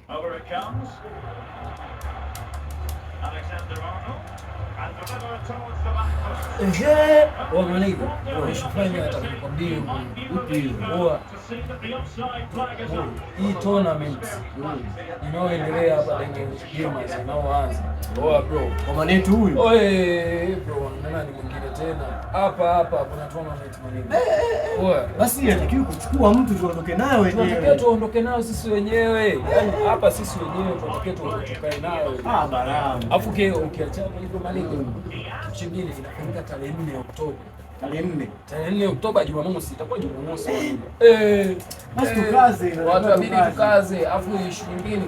Over it comes. Alexander Arnold. And delivered towards the back post. Ehe, Manigi, unashofanya hata kukwambia upi huwa hii tournament inayoendelea hapa Gamers inayoanza. Oa bro, kwa manetu huyu. Oe bro, nani mwingine tena? Hapa kuna tournament Manigi. Oa, basi inatakiwa kuchukua mtu tuondoke naye wenyewe. Tunatakiwa tuondoke nao sisi wenyewe. Yaani hapa sisi wenyewe tunatakiwa tukae nao. Barabara. Afu ukiachana hivyo Manigi. Chingine inafanyika tarehe 4 Oktoba. Tarehe 4 Oktoba Jumamosi, itakuwa Jumamosi. Basi tukaze. Watu wabidi tukaze, afu issue nyingine.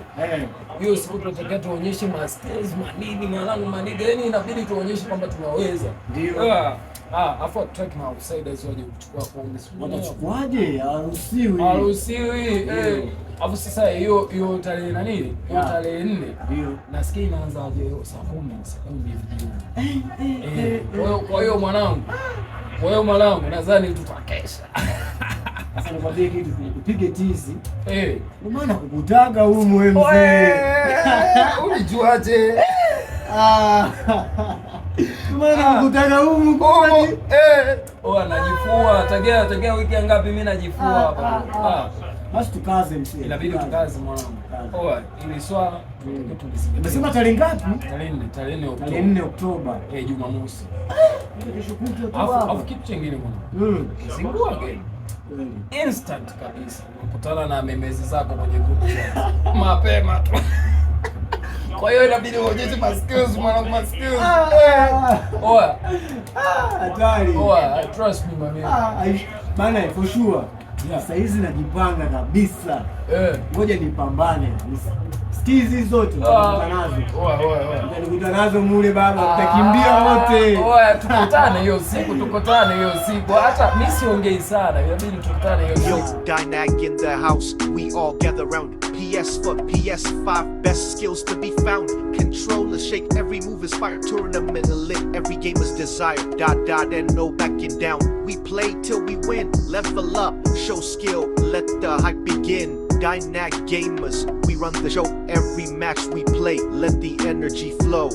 Hiyo siku tunataka tuonyeshe masters manini mwanangu manini. Yaani inabidi tuonyeshe kwamba tunaweza. Ndio. Afu tutaki na outsiders waje kuchukua kombe. Watachukuaje? Haruhusiwi. Afu sasa hiyo tarehe nani? Hiyo tarehe 4. Ndio. Nasikia inaanza aje saa 10 hivi. Kwa hiyo mwanangu nadhani tutakesha. Sasa nikwambie kitu, kupige tizi. Kwa maana kukutaga humu mzee. Ulijuaje? Maana kukutaga humu kwani? Anajifua. Tegea wiki ngapi mimi najifua hapa. Basi tukaze mzee. Inabidi tukaze mwanangu. Ili swala umesema tarehe ngapi? Tarehe 4 Oktoba. Tarehe 4 Oktoba. Jumamosi. Kesho kutwa tu hapa. Afu kitu kingine mwanangu. Singua game. Instant kabisa. Ukutana na memezi zako kwenye group mapema tu. Kwa hiyo inabidi uonyeshe skills mwanangu, skills. Hatari. Trust me mami. Bana for sure. Sasa hizi najipanga kabisa. Ngoja nipambane. Skizi zote tutakutana nazo. Tutakutana nazo mule baba, tutakimbia wote. Tukutane hiyo siku. Hata mimi siongei sana. Inabidi tukutane hiyo siku. Yo, Dynag in the house. We all gather round. PS for PS5, best skills to be found. Controller shake, every move is fire. Tournament lit, every game is desired. And no backing down. We play till we win. Level up, show skill, let the hype begin. Dynag gamers, we run the show. Every match we play, let the energy flow.